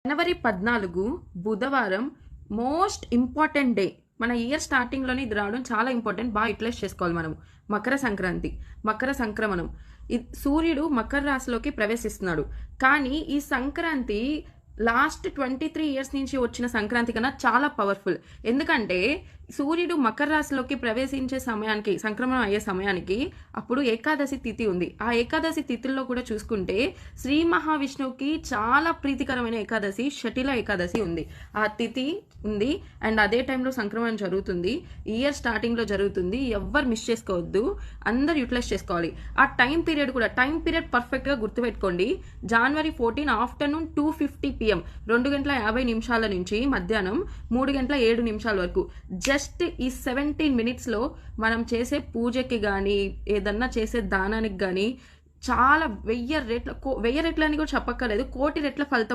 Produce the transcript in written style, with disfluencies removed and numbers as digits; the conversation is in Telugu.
జనవరి 14 బుధవారం మోస్ట్ ఇంపార్టెంట్ డే. మన ఇయర్ స్టార్టింగ్‌లోనే ఇది రావడం చాలా ఇంపార్టెంట్. బాగా యుటిలైజ్ చేసుకోవాలి మనము. మకర సంక్రాంతి, మకర సంక్రమణం. సూర్యుడు మకర రాశిలోకి ప్రవేశిస్తున్నాడు. కానీ ఈ సంక్రాంతి లాస్ట్ 23 ఇయర్స్ నుంచి వచ్చిన సంక్రాంతి కన్నా చాలా పవర్ఫుల్. ఎందుకంటే సూర్యుడు మకర రాశిలోకి ప్రవేశించే సమయానికి, సంక్రమణం అయ్యే సమయానికి అప్పుడు ఏకాదశి తిథి ఉంది. ఆ ఏకాదశి తిథుల్లో కూడా చూసుకుంటే శ్రీ మహావిష్ణువుకి చాలా ప్రీతికరమైన ఏకాదశి షటిల ఏకాదశి ఉంది. ఆ తిథి ఉంది అండ్ అదే టైంలో సంక్రమణం జరుగుతుంది. ఇయర్ స్టార్టింగ్లో జరుగుతుంది. ఎవ్వరు మిస్ చేసుకోవద్దు, అందరు యూటిలైజ్ చేసుకోవాలి. ఆ టైం పీరియడ్ పర్ఫెక్ట్గా గుర్తుపెట్టుకోండి. జనవరి 14 ఆఫ్టర్నూన్ 2:50 PM 2:50 నుంచి మధ్యాహ్నం 3:07 వరకు. జస్ట్ ఈ 17 minutesలో మనం చేసే పూజకి కానీ ఏదన్నా చేసే దానానికి కానీ చాలా 1000 రెట్ల అని కూడా చెప్పక్కర్లేదు, 1,000,000 రెట్ల ఫలితం